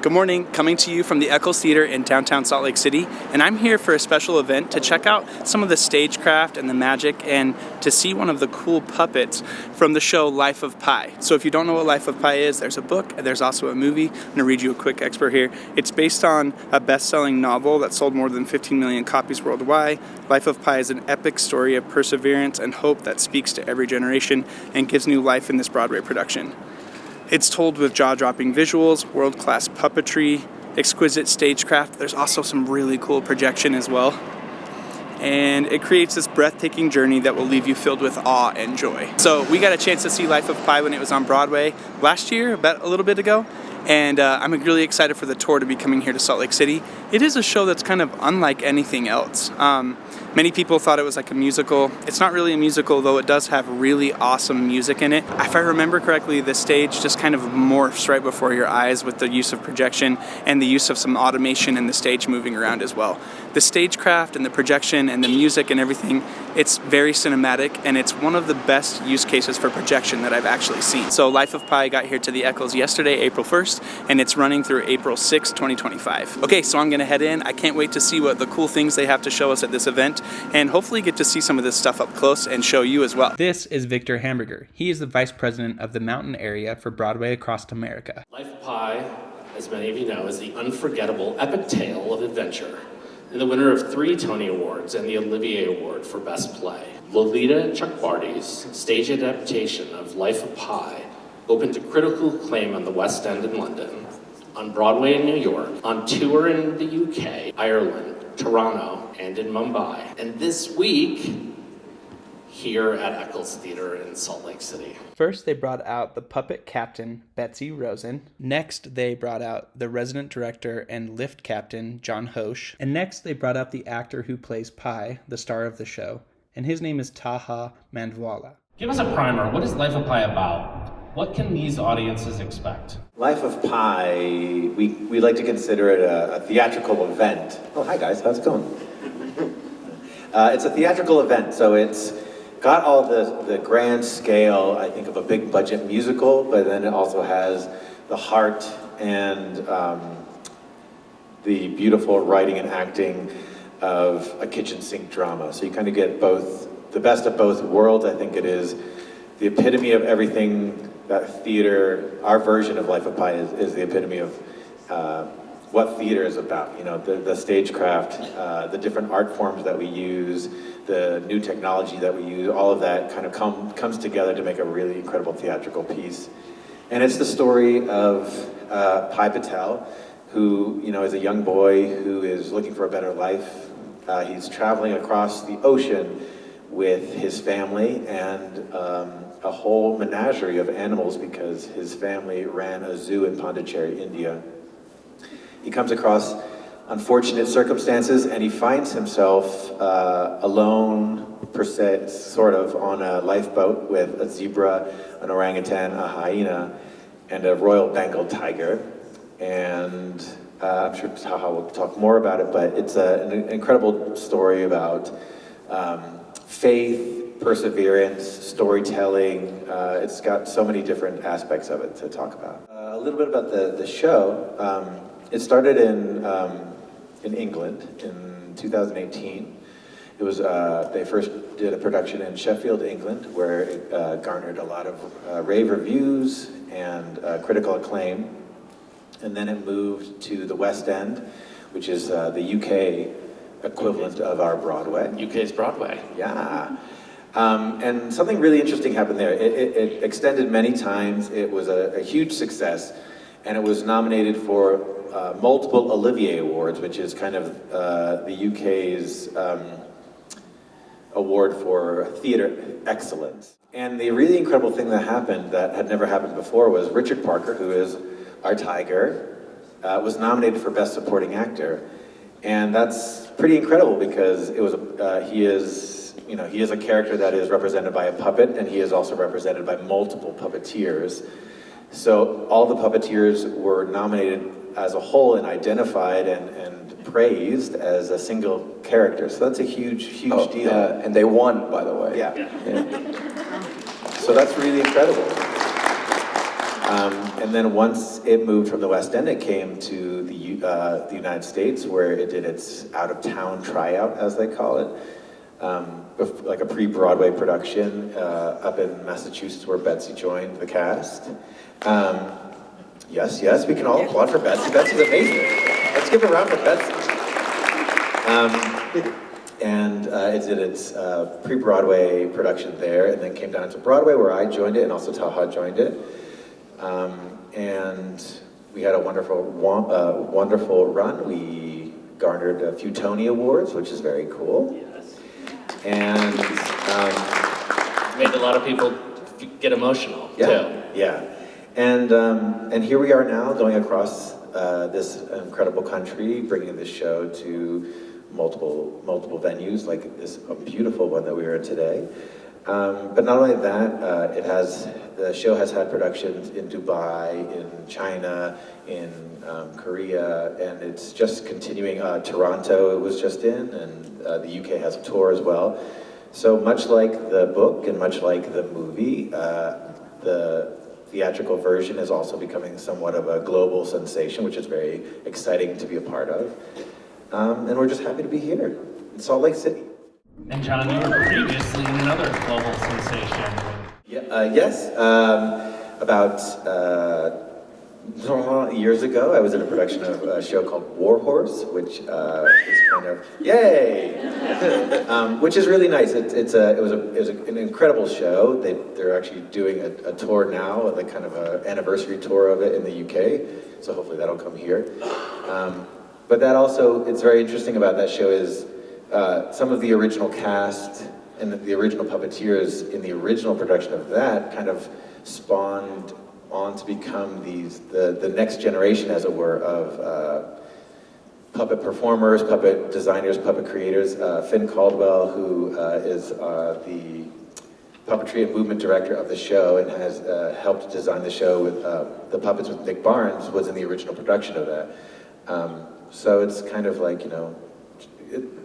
Good morning, coming to you from the Eccles Theater in downtown Salt Lake City, and I'm here for a special event to check out some of the stagecraft and the magic and to see one of the cool puppets from the show Life of Pi. So if you don't know what Life of Pi is, there's a book and there's also a movie. I'm going to read you a quick expert here. It's based on a best-selling novel that sold more than 15 million copies worldwide. Life of Pi is an epic story of perseverance and hope that speaks to every generation and gives new life in this Broadway production. It's told with jaw-dropping visuals, world-class puppetry, exquisite stagecraft. There's also some really cool projection as well. And it creates this breathtaking journey that will leave you filled with awe and joy. So we got a chance to see Life of Pi when it was on Broadway last year, about a little bit ago. And I'm really excited for the tour to be coming here to Salt Lake City. It is a show that's kind of unlike anything else. Many people thought it was like a musical. It's not really a musical, though it does have really awesome music in it. If I remember correctly, the stage just kind of morphs right before your eyes with the use of projection and the use of some automation and the stage moving around as well. The stagecraft and the projection and the music and everything, it's very cinematic, and it's one of the best use cases for projection that I've actually seen. So Life of Pi got here to the Eccles yesterday, April 1st, and it's running through April 6, 2025. Okay, so I'm gonna head in. I can't wait to see what the cool things they have to show us at this event, and hopefully get to see some of this stuff up close and show you as well. This is Victor Hamburger. He is the Vice President of the Mountain Area for Broadway Across America. Life of Pi, as many of you know, is the unforgettable epic tale of adventure, and the winner of 3 Tony Awards and the Olivier Award for Best Play. Lolita Chukbarty's stage adaptation of Life of Pi opened to critical acclaim on the West End in London, on Broadway in New York, on tour in the UK, Ireland, Toronto, and in Mumbai. And this week, here at Eccles Theater in Salt Lake City. First, they brought out the puppet captain, Betsy Rosen. Next, they brought out the resident director and lift captain, John Hoche. And next, they brought out the actor who plays Pi, the star of the show. And his name is Taha Mandwala. Give us a primer. What is Life of Pi about? What can these audiences expect? Life of Pi, we like to consider it a theatrical event. Oh, hi guys, how's it going? It's a theatrical event, so it's got all the grand scale, I think, of a big budget musical, but then it also has the heart and the beautiful writing and acting of a kitchen sink drama. So you kind of get both, the best of both worlds. I think it is the epitome of everything that theater, our version of Life of Pi is the epitome of what theater is about. You know, the stagecraft, the different art forms that we use, the new technology that we use, all of that kind of comes together to make a really incredible theatrical piece. And it's the story of Pi Patel, who, you know, is a young boy who is looking for a better life. He's traveling across the ocean with his family and a whole menagerie of animals because his family ran a zoo in Pondicherry, India. He comes across unfortunate circumstances and he finds himself alone, per se, sort of, on a lifeboat with a zebra, an orangutan, a hyena, and a royal Bengal tiger. And I'm sure Taha will talk more about it, but it's an incredible story about faith, perseverance, storytelling. It's got so many different aspects of it to talk about. A little bit about the show. It started in England in 2018. It was they first did a production in Sheffield, England, where it garnered a lot of rave reviews and critical acclaim. And then it moved to the West End, which is the UK equivalent of our Broadway. UK's Broadway. Yeah. And something really interesting happened there. It extended many times. It was a huge success, and it was nominated for multiple Olivier Awards, which is kind of the UK's award for theater excellence. And the really incredible thing that happened that had never happened before was Richard Parker, who is our tiger, was nominated for Best Supporting Actor. And that's pretty incredible because it was he is a character that is represented by a puppet, and he is also represented by multiple puppeteers. So all the puppeteers were nominated as a whole and identified and praised as a single character. So that's a huge deal. Yeah. And they won, by the way. Yeah. So that's really incredible. And then once it moved from the West End, it came to the United States, where it did its out-of-town tryout, as they call it, like a pre-Broadway production up in Massachusetts, where Betsy joined the cast. Yes, we can all applaud for Betsy. Betsy's amazing. Let's give a round for Betsy. And it did its pre-Broadway production there, and then came down to Broadway, where I joined it, and also Taha joined it. And we had a wonderful run. We garnered a few Tony Awards, which is very cool. Yes. And made a lot of people get emotional too. Yeah. And here we are now, going across this incredible country, bringing this show to multiple venues, like this beautiful one that we are in today. But not only that, the show has had productions in Dubai, in China, in Korea, and it's just continuing. Toronto it was just in, and the UK has a tour as well. So much like the book and much like the movie, the theatrical version is also becoming somewhat of a global sensation, which is very exciting to be a part of. And we're just happy to be here in Salt Lake City. And John, you were previously another global sensation. Yes. About years ago, I was in a production of a show called War Horse, which is kind of which is really nice. It was an incredible show. They're actually doing a tour now, like kind of an anniversary tour of it in the UK. So hopefully that'll come here. But that also, it's very interesting about that show is some of the original cast and the original puppeteers in the original production of that kind of spawned on to become the next generation, as it were, of puppet performers, puppet designers, puppet creators. Finn Caldwell, who is the puppetry and movement director of the show and has helped design the show with the puppets with Nick Barnes, was in the original production of that. So it's kind of like,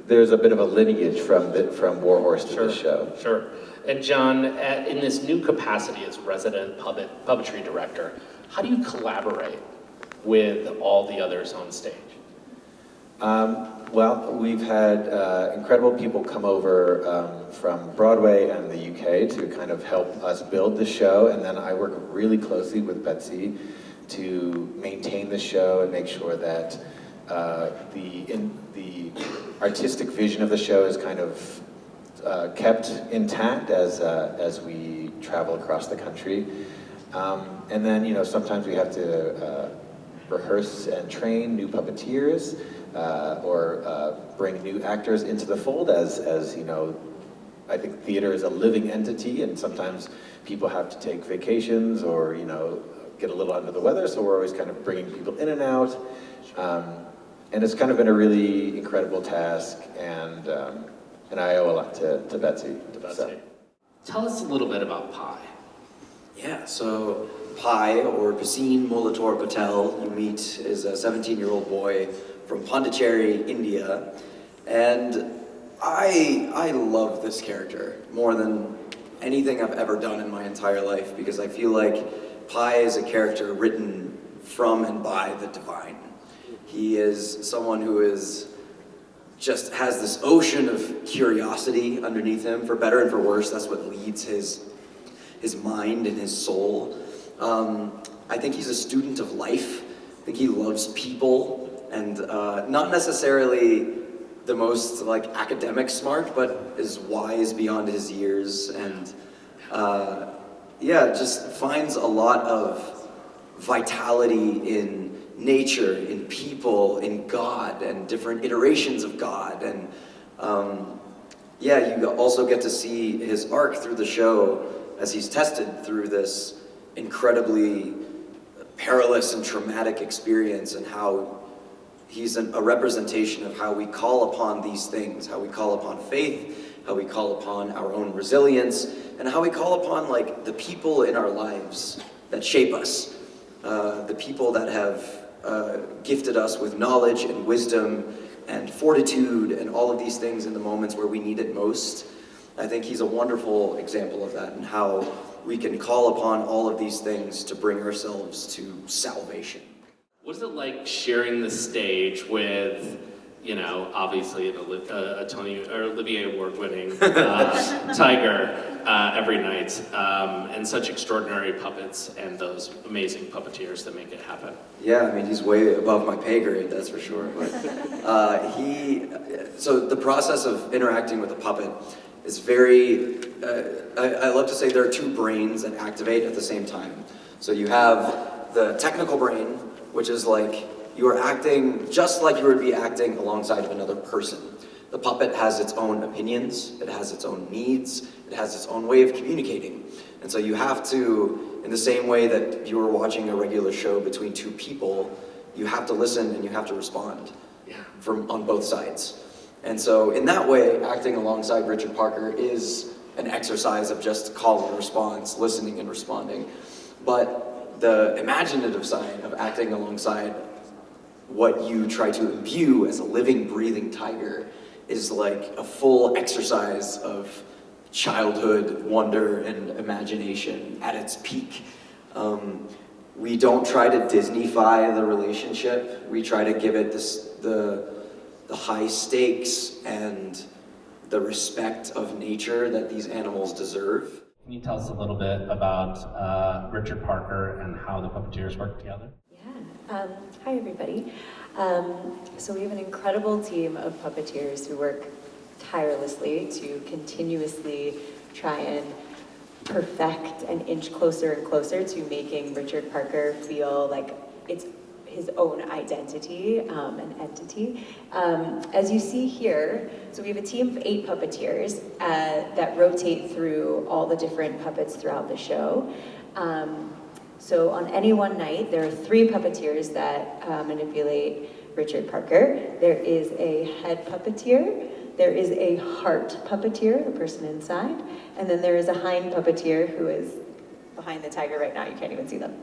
there's a bit of a lineage from War Horse to this show. Sure. And John, in this new capacity as resident puppetry director, how do you collaborate with all the others on stage? Well, we've had incredible people come over from Broadway and the UK to kind of help us build the show, and then I work really closely with Betsy to maintain the show and make sure that the artistic vision of the show is kind of kept intact as we travel across the country. And then, sometimes we have to rehearse and train new puppeteers or bring new actors into the fold as I think theater is a living entity, and sometimes people have to take vacations or, get a little under the weather, so we're always kind of bringing people in and out. And it's kind of been a really incredible task, and I owe a lot to Betsy. So. Tell us a little bit about Pi. Yeah, so Pi, or Paseen Molitor Patel, you meet, is a 17-year-old boy from Pondicherry, India, and I love this character more than anything I've ever done in my entire life, because I feel like Pi is a character written from and by the divine. He is someone who just has this ocean of curiosity underneath him, for better and for worse. That's what leads his mind and his soul. I think he's a student of life. I think he loves people, and not necessarily the most academic smart, but is wise beyond his years, and just finds a lot of vitality in nature, in people, in God, and different iterations of God. And you also get to see his arc through the show as he's tested through this incredibly perilous and traumatic experience, and how he's a representation of how we call upon these things, how we call upon faith, how we call upon our own resilience, and how we call upon the people in our lives that shape us, the people that have gifted us with knowledge and wisdom and fortitude and all of these things in the moments where we need it most. I think he's a wonderful example of that, and how we can call upon all of these things to bring ourselves to salvation. What is it like sharing the stage with, you know, obviously a Tony or Olivier Award-winning tiger every night, and such extraordinary puppets and those amazing puppeteers that make it happen? Yeah, I mean, he's way above my pay grade, that's for sure. But, so the process of interacting with a puppet is very, I love to say there are two brains that activate at the same time. So you have the technical brain, which is like you are acting just like you would be acting alongside of another person. The puppet has its own opinions, it has its own needs, it has its own way of communicating. And so you have to, in the same way that if you were watching a regular show between two people, you have to listen and you have to respond on both sides. And so in that way, acting alongside Richard Parker is an exercise of just call and response, listening and responding. But the imaginative side of acting alongside what you try to imbue as a living, breathing tiger is like a full exercise of childhood wonder and imagination at its peak. We don't try to Disney-fy the relationship. We try to give it the high stakes and the respect of nature that these animals deserve. Can you tell us a little bit about Richard Parker and how the puppeteers work together? Yeah. Hi, everybody. So we have an incredible team of puppeteers who work tirelessly to continuously try and perfect and inch closer and closer to making Richard Parker feel like it's his own identity and entity. As you see here, so we have a team of 8 puppeteers that rotate through all the different puppets throughout the show. So on any one night, there are 3 puppeteers that manipulate Richard Parker. There is a head puppeteer, there is a heart puppeteer, the person inside, and then there is a hind puppeteer who is behind the tiger right now. You can't even see them.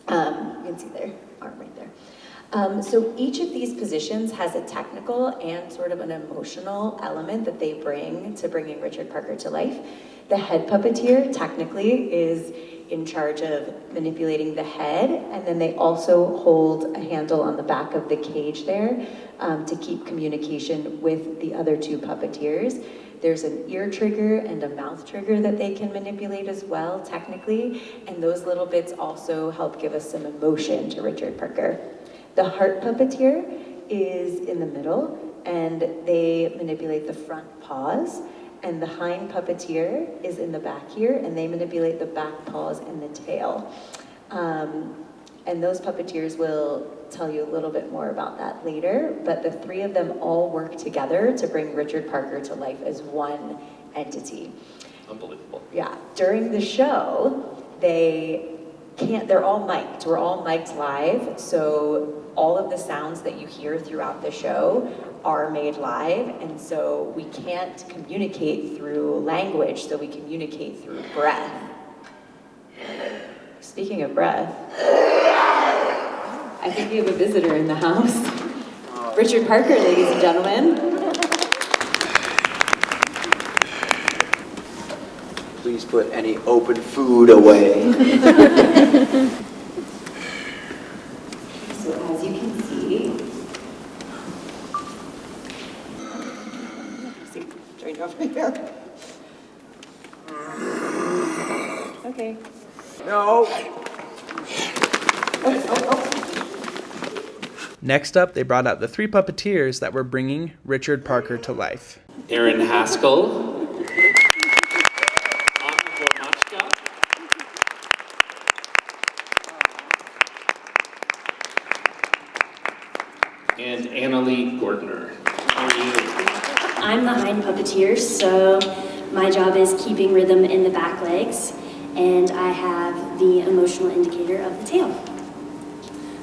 You can see their arm right there. So each of these positions has a technical and sort of an emotional element that they bring to bringing Richard Parker to life. The head puppeteer technically is in charge of manipulating the head, and then they also hold a handle on the back of the cage there to keep communication with the other 2 puppeteers. There's an ear trigger and a mouth trigger that they can manipulate as well, technically, and those little bits also help give us some emotion to Richard Parker. The heart puppeteer is in the middle, and they manipulate the front paws, and the hind puppeteer is in the back here, and they manipulate the back paws and the tail. And those puppeteers will tell you a little bit more about that later, but the 3 of them all work together to bring Richard Parker to life as one entity. Unbelievable. Yeah, during the show, they're all mic'd. We're all mic'd live, so all of the sounds that you hear throughout the show are made live, and so we can't communicate through language, so we communicate through breath. Speaking of breath, I think we have a visitor in the house. Richard Parker, ladies and gentlemen. Please put any open food away. So as you can see, join over here. Okay. No. Next up, they brought out the 3 puppeteers that were bringing Richard Parker to life. Aaron Haskell, and Annalie Gordner. How are you? I'm the hind puppeteer, so my job is keeping rhythm in the back legs, and I have the emotional indicator of the tail.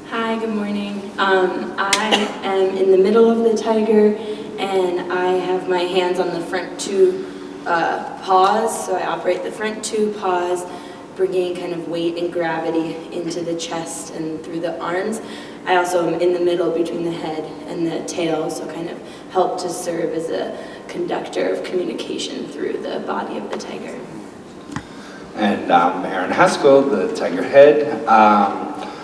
Hi, good morning. I am in the middle of the tiger, and I have my hands on the front 2 paws, so I operate the front 2 paws, bringing kind of weight and gravity into the chest and through the arms. I also am in the middle between the head and the tail, so kind of help to serve as a conductor of communication through the body of the tiger. And I'm Aaron Haskell, the tiger head. I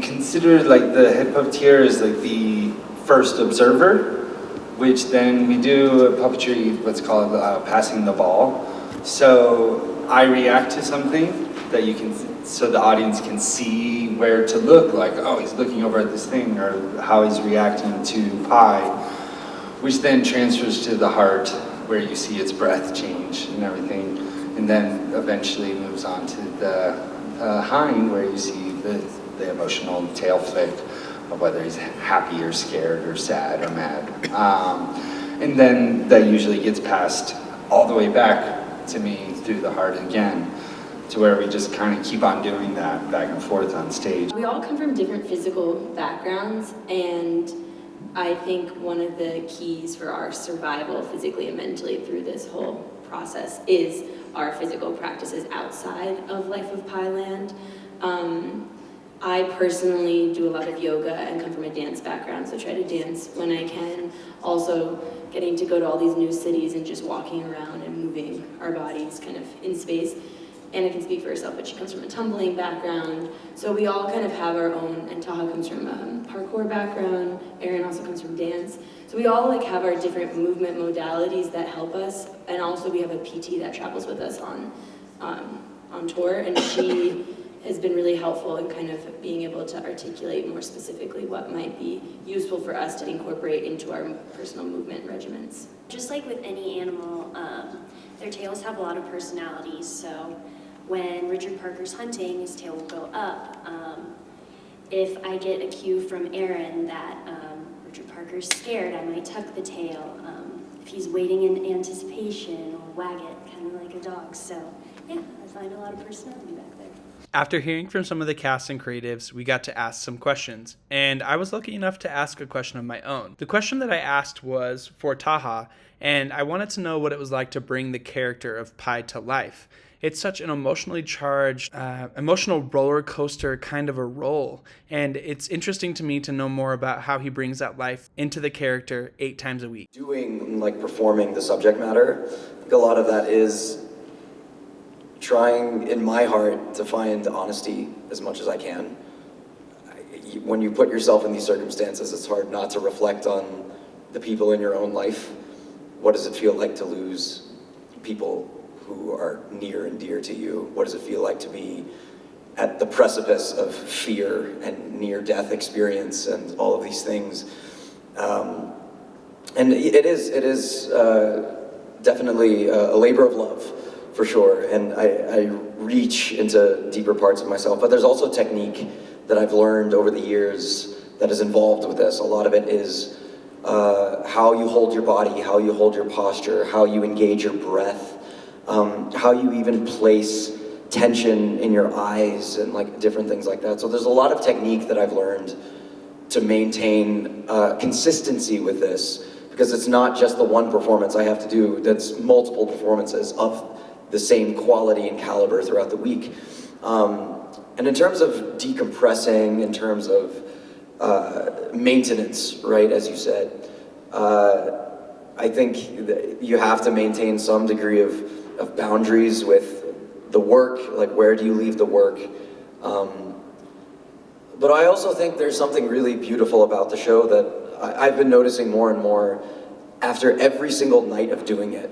consider like the head puppeteer as like the first observer, which then we do a puppetry, what's called passing the ball. So I react to something that you can, so the audience can see where to look, like, oh, he's looking over at this thing, or how he's reacting to Pi, which then transfers to the heart, where you see its breath change and everything, and then eventually moves on to the hind, where you see the emotional tail flick of whether he's happy or scared or sad or mad. And then that usually gets passed all the way back to me through the heart again, to where we just kind of keep on doing that back and forth on stage. We all come from different physical backgrounds, and I think one of the keys for our survival physically and mentally through this whole process is our physical practices outside of Life of Pi Land. I personally do a lot of yoga and come from a dance background, so try to dance when I can. Also, getting to go to all these new cities and just walking around and moving our bodies kind of in space. Anna can speak for herself, but she comes from a tumbling background. So we all kind of have our own, and Taha comes from a parkour background, Erin also comes from dance. So we all like have our different movement modalities that help us, and also we have a PT that travels with us on tour, and she has been really helpful in kind of being able to articulate more specifically what might be useful for us to incorporate into our personal movement regimens. Just like with any animal, their tails have a lot of personalities, so when Richard Parker's hunting, his tail will go up. If I get a cue from Aaron that Richard Parker's scared, I might tuck the tail. If he's waiting in anticipation, I'll wag it, kind of like a dog. So yeah, I find a lot of personality back there. After hearing from some of the cast and creatives, we got to ask some questions, and I was lucky enough to ask a question of my own. The question that I asked was for Taha, and I wanted to know what it was like to bring the character of Pi to life. It's such an emotionally charged, emotional roller coaster kind of a role, and it's interesting to me to know more about how he brings that life into the character 8 times a week. Performing the subject matter, I think a lot of that is trying in my heart to find honesty as much as I can. When you put yourself in these circumstances, it's hard not to reflect on the people in your own life. What does it feel like to lose people who are near and dear to you? What does it feel like to be at the precipice of fear and near-death experience and all of these things? And it is definitely a labor of love, for sure, and I reach into deeper parts of myself, but there's also technique that I've learned over the years that is involved with this. A lot of it is how you hold your body, how you hold your posture, how you engage your breath, how you even place tension in your eyes and like different things like that. So there's a lot of technique that I've learned to maintain consistency with this, because it's not just the one performance I have to do, that's multiple performances of the same quality and caliber throughout the week. And in terms of decompressing, in terms of maintenance, right, as you said, I think that you have to maintain some degree of boundaries with the work, like where do you leave the work? But I also think there's something really beautiful about the show that I've been noticing more and more after every single night of doing it.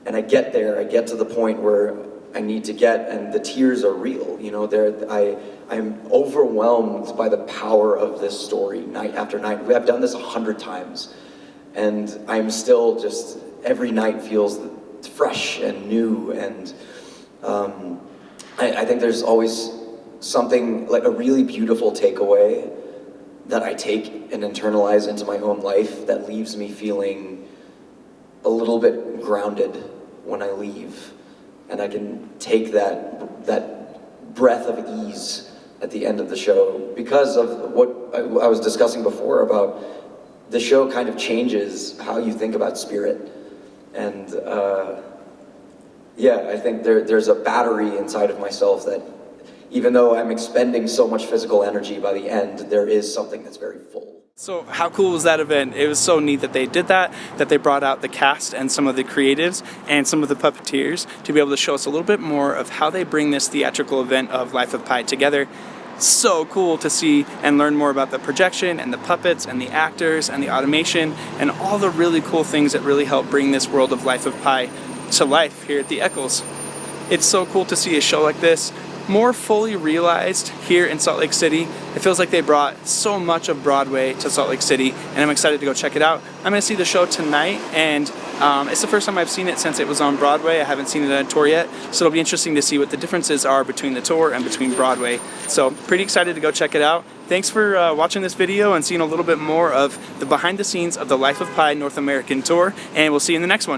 And I get to the point where I need to get, and the tears are real. You know, I'm overwhelmed by the power of this story night after night. I've done this 100 times, and I'm still just, every night feels fresh and new, and I think there's always something, like a really beautiful takeaway that I take and internalize into my own life that leaves me feeling a little bit grounded when I leave, and I can take that breath of ease at the end of the show because of what I was discussing before about the show kind of changes how you think about spirit. And yeah, I think there's a battery inside of myself that even though I'm expending so much physical energy, by the end there is something that's very full. So how cool was that event? It was so neat that they did that they brought out the cast and some of the creatives and some of the puppeteers to be able to show us a little bit more of how they bring this theatrical event of Life of Pi together. So cool to see and learn more about the projection and the puppets and the actors and the automation and all the really cool things that really help bring this world of Life of Pi to life here at the Eccles. It's so cool to see a show like this more fully realized here in Salt Lake City. It feels like they brought so much of Broadway to Salt Lake City, and I'm excited to go check it out. I'm going to see the show tonight, and it's the first time I've seen it since it was on Broadway. I haven't seen it on a tour yet, so it'll be interesting to see what the differences are between the tour and between Broadway. So pretty excited to go check it out. Thanks for watching this video and seeing a little bit more of the behind the scenes of the Life of Pi North American tour, and we'll see you in the next one.